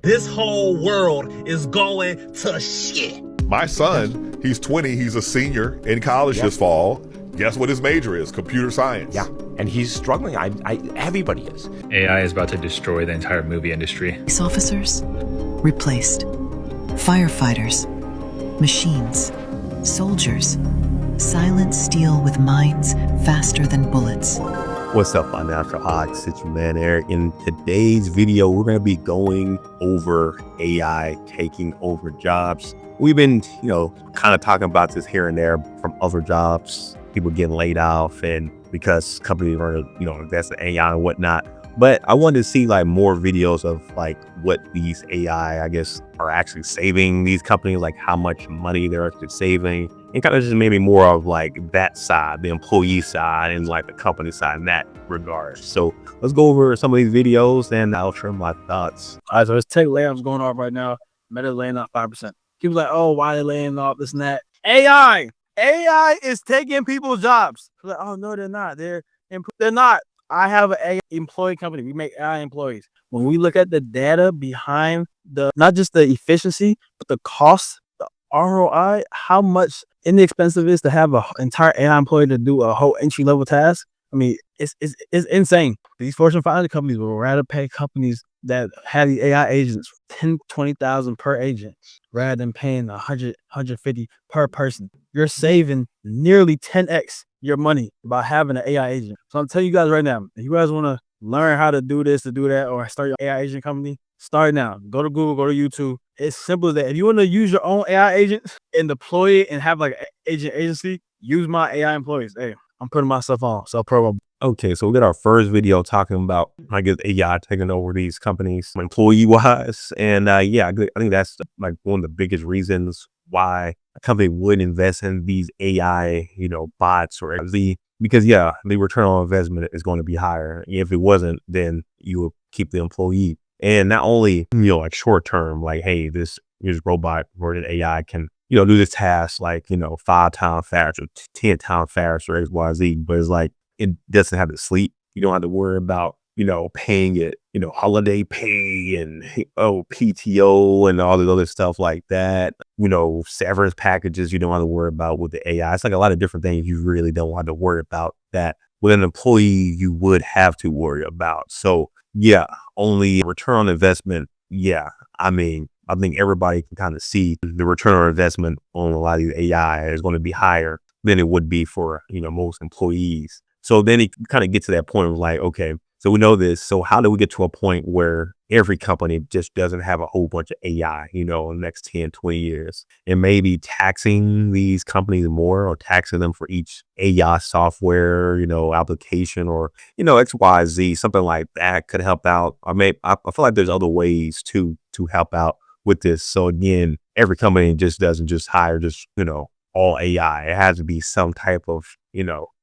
This whole world is going to shit. My son, he's 20, he's a senior in college this fall. Guess what his major is? Computer science. Yeah, and he's struggling. Everybody is. AI is about to destroy the entire movie industry. Police officers replaced. Firefighters, machines, soldiers, silent steel with minds faster than bullets. What's up, Financial Hawks? It's your man Eric. In today's video, we're going to be going over AI taking over jobs. We've been, kind of talking about this here and there from other jobs, people getting laid off, and because companies are, invest in AI and whatnot. But I wanted to see more videos of what these AI, I guess, are actually saving these companies, how much money they're actually saving, and kind of just maybe more of that side, the employee side, and the company side in that regard. So let's go over some of these videos and I'll share my thoughts. All right, so there's tech layoffs going on right now. Meta laying off 5%. People oh, why are they laying off this and that? AI is taking people's jobs. Oh no, they're not. They're not. I have an AI employee company. We make AI employees. When we look at the data behind not just the efficiency, but the cost, the ROI, how much inexpensive it is to have an entire AI employee to do a whole entry-level task. I mean, it's insane. These Fortune 500 companies will rather pay companies that have the AI agents $10,000-$20,000 per agent rather than paying $150 per person. You're saving nearly 10x your money by having an AI agent. So I'm telling you guys right now, if you guys want to learn how to do this, to do that, or start your AI agent company, start now. Go to Google, go to YouTube. It's simple as that. If you want to use your own AI agent and deploy it and have an agency, use my AI employees. Hey, I'm putting myself on. So promo. Okay, so we got our first video talking about, I guess, AI taking over these companies employee-wise. And I think that's one of the biggest reasons why a company would invest in these AI, bots or XZ, because the return on investment is going to be higher. If it wasn't, then you would keep the employee. And not only, short term, hey, this robot or the AI can, do this task 5 times faster, 10 times faster, X, Y, Z, but it's it doesn't have to sleep. You don't have to worry about, paying it, holiday pay and PTO and all the other stuff like that. Severance packages you don't have to worry about with the AI. It's a lot of different things you really don't have to worry about that with an employee you would have to worry about. So only return on investment. I think everybody can kind of see the return on investment on a lot of these AI is going to be higher than it would be for, most employees. So then you kind of get to that point of okay, so we know this. So how do we get to a point where every company just doesn't have a whole bunch of AI, in the next 10, 20 years, and maybe taxing these companies more or taxing them for each AI software, application or, X, Y, Z, something like that could help out. I feel like there's other ways to help out with this. So again, every company just doesn't just hire all AI. It has to be some type of,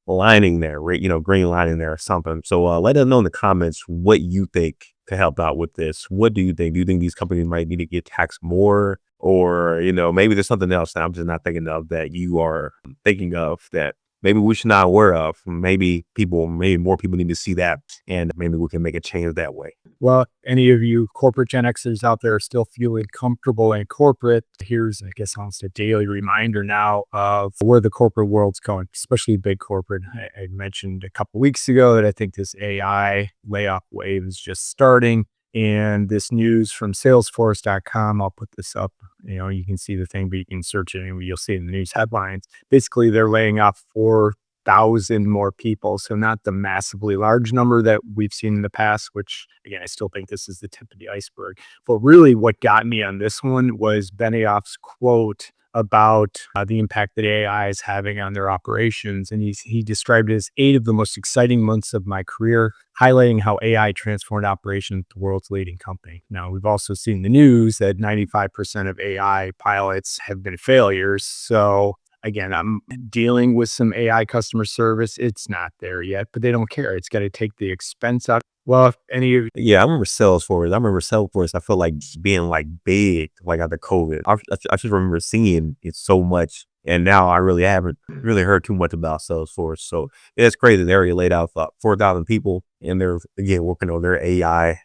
lining there, green lining there or something. So let us know in the comments what you think to help out with this. What do you think? Do you think these companies might need to get taxed more? Or, maybe there's something else that I'm just not thinking of that you are thinking of that maybe we should not aware of. Maybe more people need to see that, and maybe we can make a change that way. Well, any of you corporate Gen Xers out there still feeling comfortable in corporate, here's, I guess, almost a daily reminder now of where the corporate world's going, especially big corporate. I mentioned a couple weeks ago that I think this AI layoff wave is just starting. And this news from Salesforce.com, I'll put this up. You can see the thing, but you can search it and you'll see it in the news headlines. Basically, they're laying off 4,000 more people. So not the massively large number that we've seen in the past, which again, I still think this is the tip of the iceberg. But really what got me on this one was Benioff's quote about the impact that AI is having on their operations. And he described it as 8 of the most exciting months of my career, highlighting how AI transformed operations at the world's leading company. Now, we've also seen the news that 95% of AI pilots have been failures. So again, I'm dealing with some AI customer service. It's not there yet, but they don't care. It's got to take the expense out. Well, if any of I remember Salesforce. I feel like being big, after COVID. I just remember seeing it so much, and now I really haven't really heard too much about Salesforce. So it's crazy. They already laid out 4,000 people, and they're again working on their AI.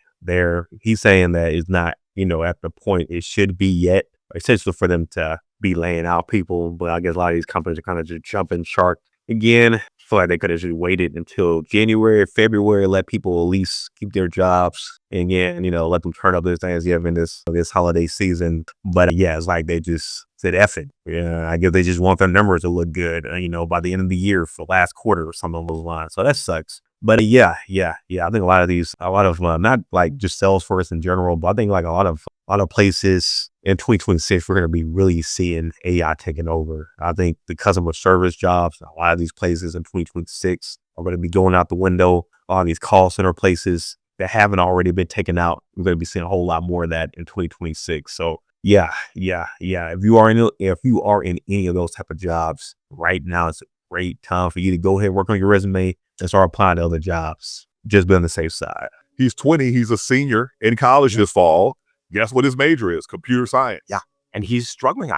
He's saying that it's not at the point it should be yet. Essentially for them to be laying out people, but I guess a lot of these companies are kind of just jumping shark again. I feel like they could have just waited until January, February, let people at least keep their jobs, and again, let them turn up this Thanksgiving, this holiday season. But yeah, it's like they just said F it. Yeah, I guess they just want their numbers to look good, by the end of the year for last quarter or something along those lines. So that sucks. But yeah. I think a lot of not like just Salesforce in general, but I think like a lot of places in 2026, we're going to be really seeing AI taking over. I think the customer service jobs, a lot of these places in 2026 are going to be going out the window. All these call center places that haven't already been taken out, we're going to be seeing a whole lot more of that in 2026. So yeah. If you are in any of those type of jobs right now, it's a great time for you to go ahead and work on your resume and start applying to other jobs. Just be on the safe side. He's 20. He's a senior in college this fall. Guess what his major is? Computer science. Yeah. And he's struggling.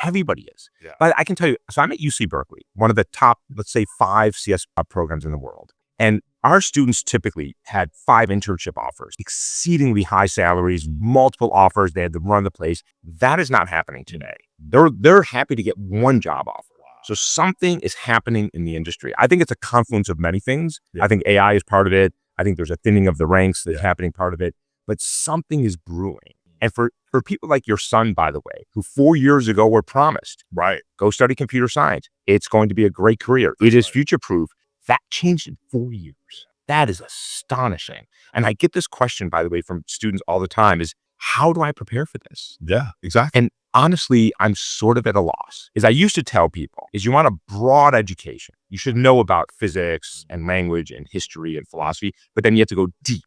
Everybody is. Yeah. But I can tell you, so I'm at UC Berkeley, one of the top, let's say 5 CS programs in the world. And our students typically had 5 internship offers, exceedingly high salaries, multiple offers. They had to run the place. That is not happening today. They're happy to get 1 job offer. So something is happening in the industry. I think it's a confluence of many things. Yeah. I think AI is part of it. I think there's a thinning of the ranks that's happening part of it. But something is brewing. And for people like your son, by the way, who 4 years ago were promised, right, go study computer science. It's going to be a great career. It is future-proof. That changed in 4 years. That is astonishing. And I get this question, by the way, from students all the time is, how do I prepare for this? Yeah, exactly. And honestly, I'm sort of at a loss. I used to tell people, you want a broad education. You should know about physics and language and history and philosophy, but then you have to go deep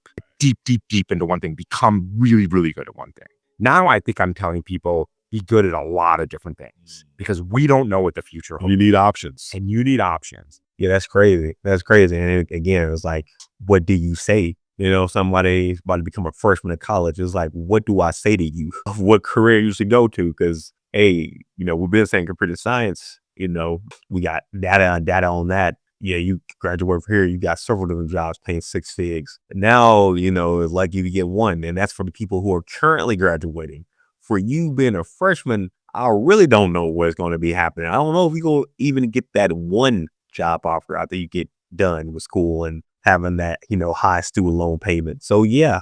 into one thing, become really, really good at one thing. Now I think I'm telling people, be good at a lot of different things because we don't know what the future holds. You need options. And you need options. Yeah, that's crazy. And again, it's like, what do you say? Somebody's about to become a freshman in college. It's like, what do I say to you of what career you should go to? Because, hey, we've been saying computer science, we got data on that. Yeah, you graduate from here, you got several different jobs paying 6 figs. Now, it's like you get one, and that's for the people who are currently graduating. For you being a freshman, I really don't know what's going to be happening. I don't know if you're going to even get that one job offer after you get done with school and having that, high student loan payment. So yeah,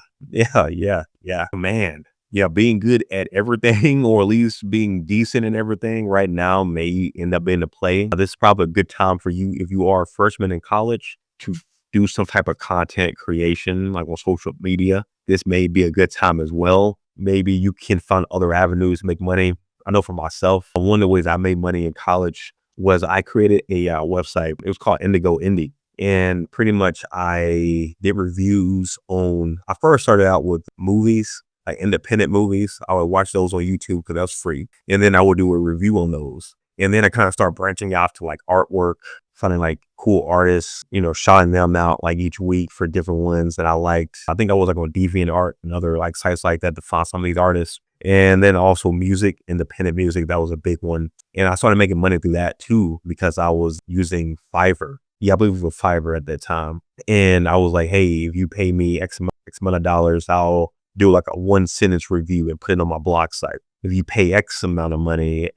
man. Yeah, being good at everything or at least being decent in everything right now may end up being a play. This is probably a good time for you if you are a freshman in college to do some type of content creation like on social media. This may be a good time as well. Maybe you can find other avenues to make money. I know for myself, one of the ways I made money in college was I created a website. It was called Indigo Indie. And pretty much I did reviews I first started out with movies, like independent movies. I would watch those on YouTube because that was free. And then I would do a review on those. And then I kind of start branching out to like artwork, finding like cool artists, shouting them out like each week for different ones that I liked. I think I was like on DeviantArt and other like sites like that to find some of these artists. And then also music, independent music, that was a big one. And I started making money through that too because I was using Fiverr. Yeah, I believe it was Fiverr at that time. And I was like, hey, if you pay me X amount of dollars, I'll do like a 1-sentence review and put it on my blog site. If you pay X amount of money,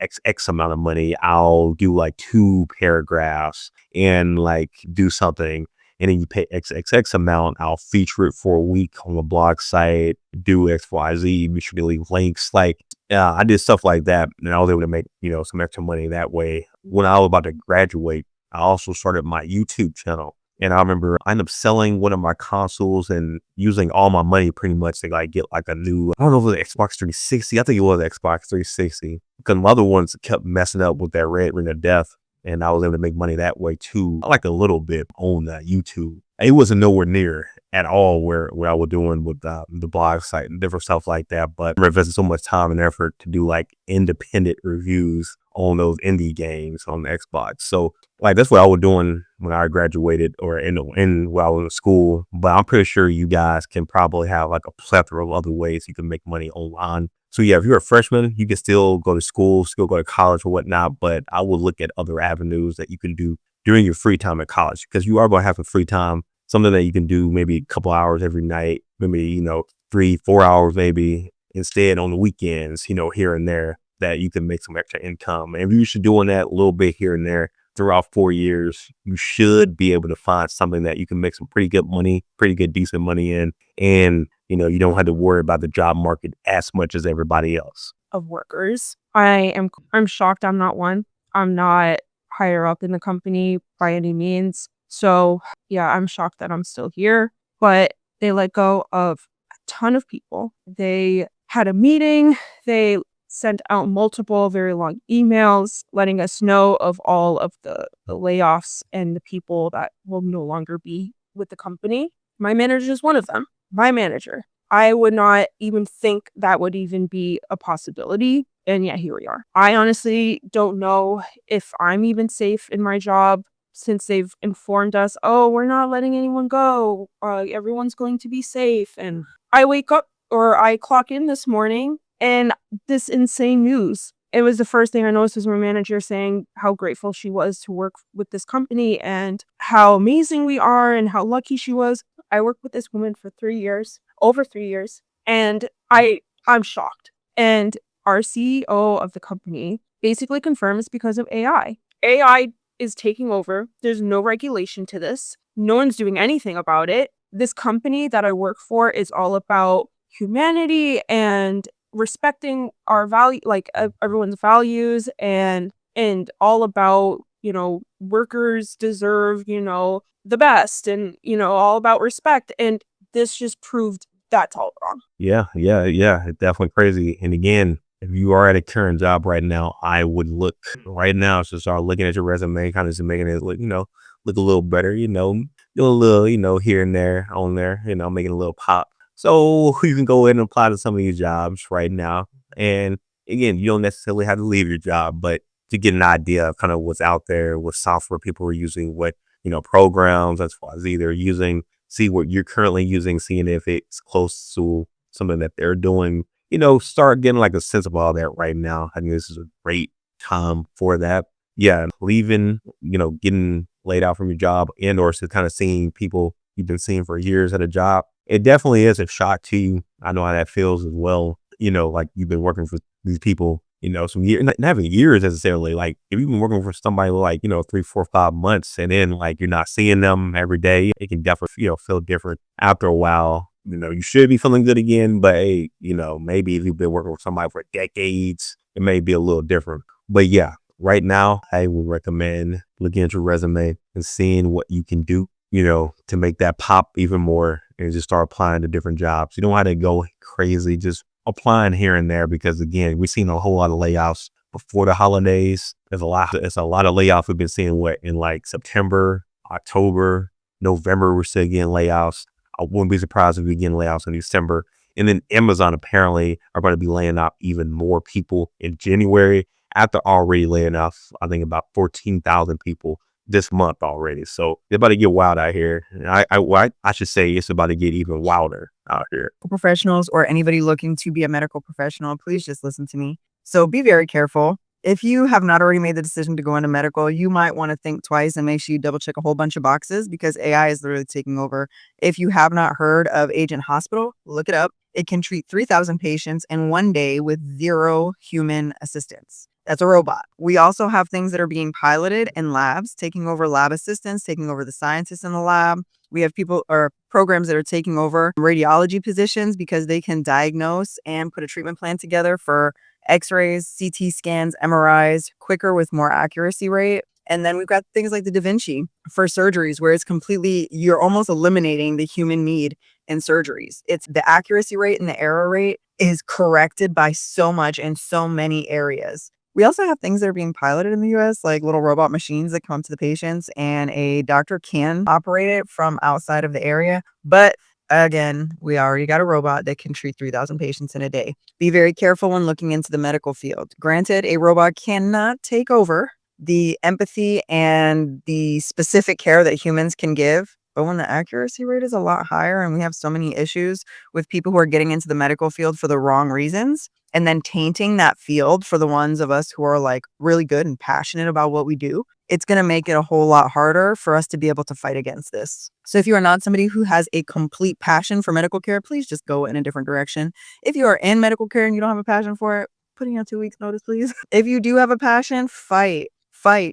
I'll do like 2 paragraphs and like do something. And then you pay XXX amount, I'll feature it for a week on the blog site, do XYZ, be sure to leave links. Like, I did stuff like that. And I was able to make, some extra money that way. When I was about to graduate, I also started my YouTube channel. And I remember I ended up selling one of my consoles and using all my money pretty much to like get like a new, I don't know if it was Xbox 360. I think it was Xbox 360 because my other ones kept messing up with that red ring of death. And I was able to make money that way too. I like a little bit on YouTube. It wasn't nowhere near at all where I was doing with the blog site and different stuff like that. But I invested so much time and effort to do like independent reviews on those indie games on the Xbox. So like that's what I was doing when I graduated or while I was in school. But I'm pretty sure you guys can probably have like a plethora of other ways you can make money online. So yeah, if you're a freshman, you can still go to school, still go to college or whatnot. But I would look at other avenues that you can do during your free time at college because you are going to have some free time, something that you can do maybe a couple hours every night, maybe, 3-4 hours maybe. instead on the weekends, here and there, that you can make some extra income. And if you're used to doing that a little bit here and there throughout 4 years, you should be able to find something that you can make some pretty good money, pretty good, decent money in. And, you don't have to worry about the job market as much as everybody else. Of workers. I'm shocked I'm not one. I'm not higher up in the company by any means. So yeah, I'm shocked that I'm still here. But they let go of a ton of people. They had a meeting. They sent out multiple very long emails letting us know of all of the layoffs and the people that will no longer be with the company. My manager is one of them. My manager. I would not even think that would even be a possibility. And yet here we are. I honestly don't know if I'm even safe in my job since they've informed us, oh, we're not letting anyone go. Everyone's going to be safe. And I wake up or I clock in this morning and this insane news. It was the first thing I noticed was my manager saying how grateful she was to work with this company and how amazing we are and how lucky she was. I worked with this woman for 3 years, over 3 years, and I'm shocked. And our CEO of the company basically confirms because of AI. AI is taking over. There's no regulation to this. No one's doing anything about it. This company that I work for is all about humanity and respecting our value, like everyone's values, and all about, workers deserve, the best, and, all about respect. And this just proved that's all wrong. Yeah. It's definitely crazy. And again, if you are at a current job right now, I would look right now to start looking at your resume, kind of just making it look, look a little better, do a little, here and there, on there, making a little pop. So you can go in and apply to some of these jobs right now. And again, you don't necessarily have to leave your job, but to get an idea of kind of what's out there, what software people are using, what, programs as far as either using, see what you're currently using, seeing if it's close to something that they're doing, start getting like a sense of all that right now. I think this is a great time for that. Yeah. Leaving, getting laid out from your job and or just kind of seeing people you've been seeing for years at a job. It definitely is a shock to you. I know how that feels as well. Like you've been working for these people, some years, not having years necessarily. Like if you've been working for somebody like, 3, 4, 5 months and then like you're not seeing them every day, it can definitely, feel different after a while. You should be feeling good again, but hey, maybe if you've been working with somebody for decades, it may be a little different. But yeah, right now, I would recommend looking at your resume and seeing what you can do, to make that pop even more and just start applying to different jobs. You don't have to go crazy, just applying here and there, because again, we've seen a whole lot of layoffs before the holidays. It's a lot of layoffs we've been seeing in like September, October, November. We're still getting layoffs. I wouldn't be surprised if we get layoffs in December. And then Amazon apparently are going to be laying off even more people in January after already laying off, I think, about 14,000 people this month already. So it's about to get wild out here. And I should say it's about to get even wilder out here. Professionals or anybody looking to be a medical professional, please just listen to me. So be very careful. If you have not already made the decision to go into medical, you might want to think twice and make sure you double check a whole bunch of boxes because AI is literally taking over. If you have not heard of Agent Hospital, look it up. It can treat 3,000 patients in one day with 0 human assistance. That's a robot. We also have things that are being piloted in labs, taking over lab assistants, taking over the scientists in the lab. We have people or programs that are taking over radiology positions because they can diagnose and put a treatment plan together for X-rays, CT scans, MRIs, quicker with more accuracy rate. And then we've got things like the Da Vinci for surgeries where it's completely, you're almost eliminating the human need in surgeries. It's the accuracy rate and the error rate is corrected by so much in so many areas. We also have things that are being piloted in the US, like little robot machines that come to the patients and a doctor can operate it from outside of the area. But again, we already got a robot that can treat 3,000 patients in a day. Be very careful when looking into the medical field. Granted, a robot cannot take over the empathy and the specific care that humans can give. But when the accuracy rate is a lot higher and we have so many issues with people who are getting into the medical field for the wrong reasons and then tainting that field for the ones of us who are like really good and passionate about what we do, it's going to make it a whole lot harder for us to be able to fight against this. So if you are not somebody who has a complete passion for medical care, please just go in a different direction. If you are in medical care and you don't have a passion for it, put in a 2 weeks notice, please. If you do have a passion, fight.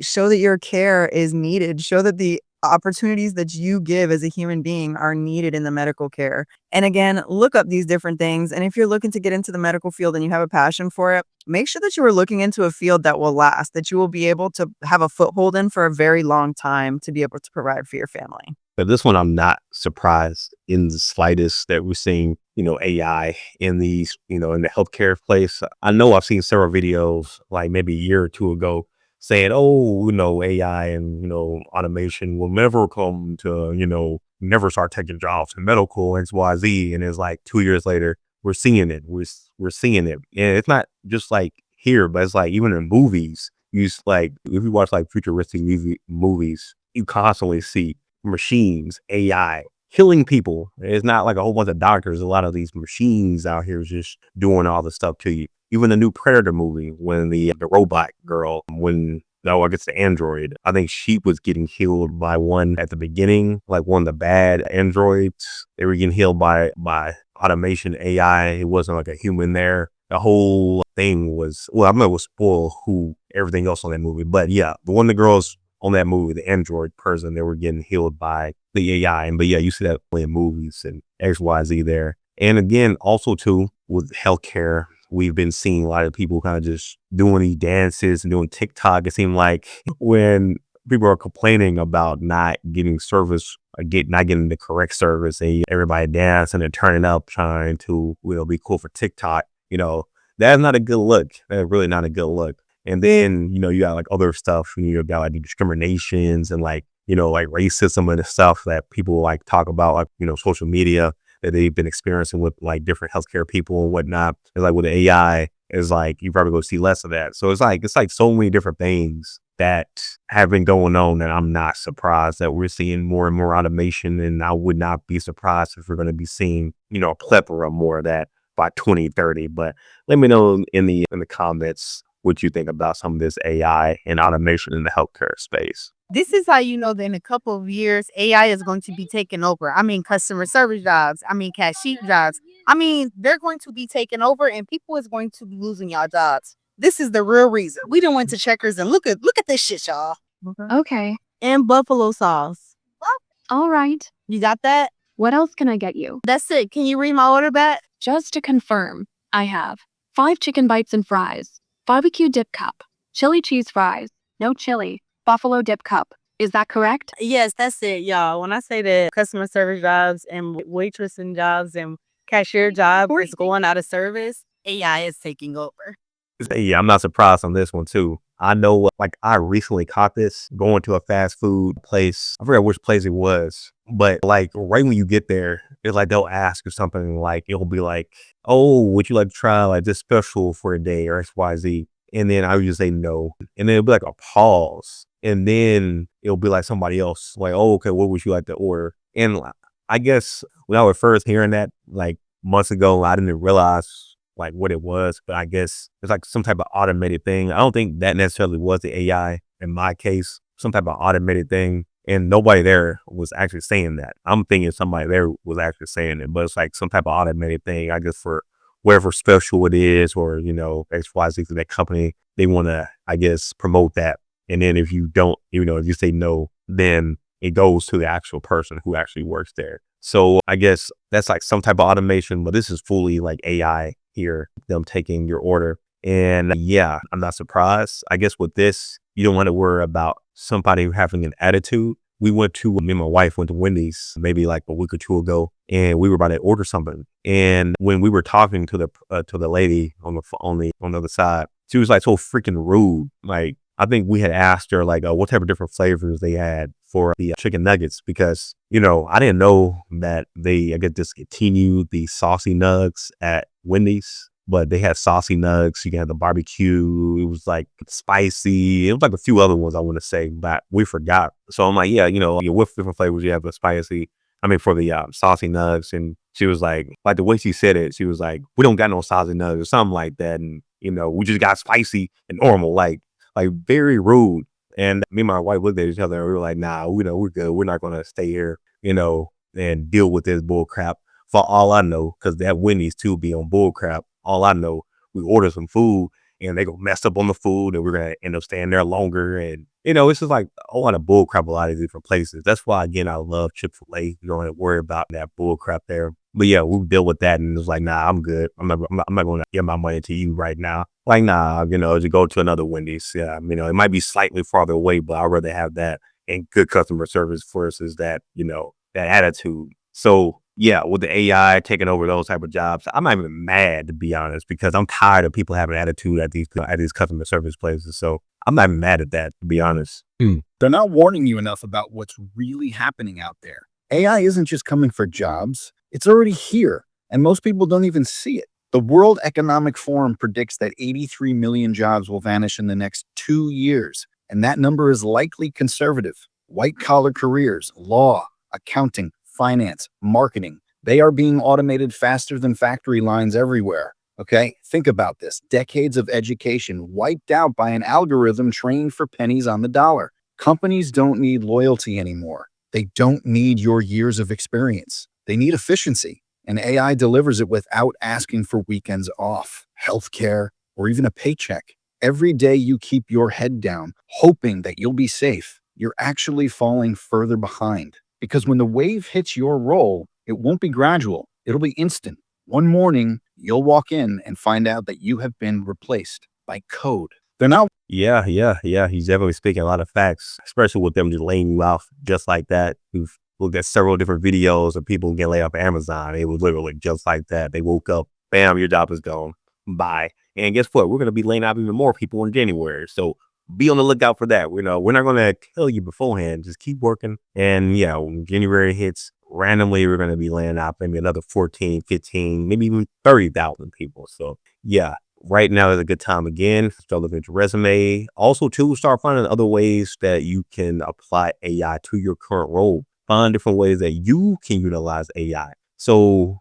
Show that your care is needed. Show that the opportunities that you give as a human being are needed in the medical care. And again, look up these different things. And if you're looking to get into the medical field and you have a passion for it, make sure that you are looking into a field that will last, that you will be able to have a foothold in for a very long time to be able to provide for your family. But this one, I'm not surprised in the slightest that we're seeing, AI in these, in the healthcare place. I know I've seen several videos like maybe a year or two ago saying, oh, AI and, automation will never come to, never start taking jobs in medical XYZ. And it's like 2 years later, we're seeing it. We're seeing it. And it's not just like here, but it's like even in movies, like if you watch like futuristic movies, you constantly see machines, AI killing people. It's not like a whole bunch of doctors. A lot of these machines out here just doing all the stuff to you. Even the new Predator movie, when the robot girl, I guess the android, I think she was getting healed by one at the beginning, like one of the bad androids. They were getting healed by automation AI. It wasn't like a human there. The whole thing was, well, I'm not going to spoil everything else on that movie, but yeah, the one of the girls on that movie, the android person, they were getting healed by the AI. But yeah, you see that in movies and XYZ there. And again, also too, with healthcare, we've been seeing a lot of people kind of just doing these dances and doing TikTok. It seemed like when people are complaining about not getting service, not getting the correct service, and everybody dancing and turning up, trying to be cool for TikTok. That's not a good look. That's really not a good look. And then, you got like other stuff, you got like discriminations and like racism and stuff that people like talk about, like, social media that they've been experiencing with like different healthcare people and whatnot. It's like with the AI, it's like you probably go see less of that. So it's like so many different things that have been going on, and I'm not surprised that we're seeing more and more automation. And I would not be surprised if we're going to be seeing, a plethora more of that by 2030. But let me know in the comments what you think about some of this AI and automation in the healthcare space. This is how you know that in a couple of years, AI is going to be taking over. I mean, customer service jobs. I mean, cashier jobs. I mean, they're going to be taken over and people is going to be losing y'all jobs. This is the real reason. We done went to Checkers and look at this shit, y'all. Okay. And buffalo sauce. All right. You got that? What else can I get you? That's it. Can you read my order back? Just to confirm, I have 5 chicken bites and fries, barbecue dip cup, chili cheese fries, no chili, buffalo dip cup. Is that correct? Yes, that's it, y'all. When I say that customer service jobs and waitressing jobs and cashier jobs is going out of service, AI is taking over. Yeah, I'm not surprised on this one too. I know, like, I recently caught this going to a fast food place. I forgot which place it was, but like right when you get there, it's like they'll ask you something like, it'll be like, oh, would you like to try like this special for a day or XYZ? And then I would just say no. And then it'll be like a pause. And then it'll be like somebody else, like, oh, okay, what would you like to order? And I guess when I was first hearing that like months ago, I didn't realize like what it was, but I guess it's like some type of automated thing. I don't think that necessarily was the AI in my case, some type of automated thing. And nobody there was actually saying that. I'm thinking somebody there was actually saying it, but it's like some type of automated thing, I guess, for whatever special it is, or, XYZ for that company, they want to, I guess, promote that. And then if you don't, if you say no, then it goes to the actual person who actually works there. So I guess that's like some type of automation, but this is fully like AI here, them taking your order. And yeah, I'm not surprised. I guess with this, you don't want to worry about somebody having an attitude. Me and my wife went to Wendy's maybe like a week or two ago, and we were about to order something. And when we were talking to the lady on the other side, she was like so freaking rude. Like, I think we had asked her like what type of different flavors they had for the chicken nuggets, because, I didn't know that they, discontinued the saucy nugs at Wendy's. but they had saucy nugs. You can have the barbecue. It was like spicy. It was like a few other ones I want to say, but we forgot. So I'm like, yeah, with different flavors, you have the spicy. I mean, for the saucy nugs. And she was like the way she said it, she was like, we don't got no saucy nugs or something like that. And, we just got spicy and normal, like very rude. And me and my wife looked at each other and we were like, nah, we're good. We're not going to stay here, and deal with this bull crap. For all I know, because that Wendy's too be on bull crap. All I know, we order some food and they go mess up on the food and we're going to end up staying there longer. And, it's just like a lot of bull crap a lot of different places. That's why, again, I love Chick-fil-A. You don't have to worry about that bull crap there. But yeah, we deal with that and it's like, nah, I'm good. I'm not going to give my money to you right now. Like, nah, to go to another Wendy's. Yeah, it might be slightly farther away, but I'd rather have that and good customer service versus that, that attitude. So yeah, with the AI taking over those type of jobs, I'm not even mad, to be honest, because I'm tired of people having attitude at these customer service places. So I'm not even mad at that, to be honest. They're not warning you enough about what's really happening out there. AI isn't just coming for jobs. It's already here, and most people don't even see it. The World Economic Forum predicts that 83 million jobs will vanish in the next 2 years, and that number is likely conservative. White-collar careers, law, accounting, finance, marketing, they are being automated faster than factory lines everywhere. Okay, think about this. Decades of education wiped out by an algorithm trained for pennies on the dollar. Companies don't need loyalty anymore. They don't need your years of experience. They need efficiency, and AI delivers it without asking for weekends off, healthcare, or even a paycheck. Every day you keep your head down, hoping that you'll be safe, you're actually falling further behind. Because when the wave hits your role, it won't be gradual. It'll be instant. One morning, you'll walk in and find out that you have been replaced by code. They're not. Yeah. He's definitely speaking a lot of facts, especially with them just laying you off just like that. We've looked at several different videos of people getting laid off at Amazon. It was literally just like that. They woke up, bam, your job is gone. Bye. And guess what? We're going to be laying off even more people in January. So be on the lookout for that. We're not going to tell you beforehand. Just keep working. And yeah, when January hits, randomly, we're going to be laying off maybe another 14, 15, maybe even 30,000 people. So yeah, right now is a good time again. Start looking at your resume. Also, too, start finding other ways that you can apply AI to your current role. Find different ways that you can utilize AI. So,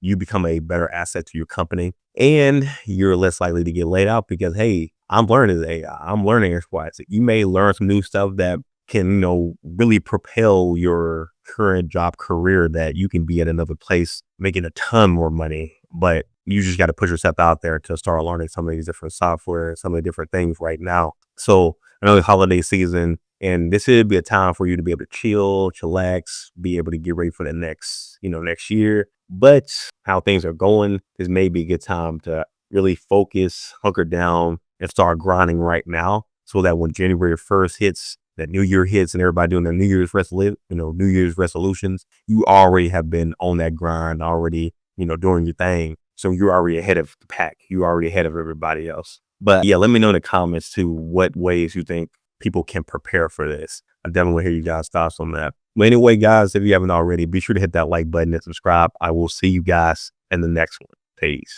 you become a better asset to your company and you're less likely to get laid out because, hey, I'm learning AI. I'm learning X, Y, Z. You may learn some new stuff that can, really propel your current job career that you can be at another place making a ton more money. But you just got to push yourself out there to start learning some of these different software, some of the different things right now. So I know the holiday season, and this would be a time for you to be able to chillax, be able to get ready for the next year. But how things are going, this may be a good time to really focus, hunker down, and start grinding right now, so that when January 1st hits, that New Year hits, and everybody doing their New Year's resolutions, you already have been on that grind already, doing your thing. So you're already ahead of the pack. You're already ahead of everybody else. But yeah, let me know in the comments too what ways you think people can prepare for this. I definitely want to hear you guys' thoughts on that. But anyway, guys, if you haven't already, be sure to hit that like button and subscribe. I will see you guys in the next one. Peace.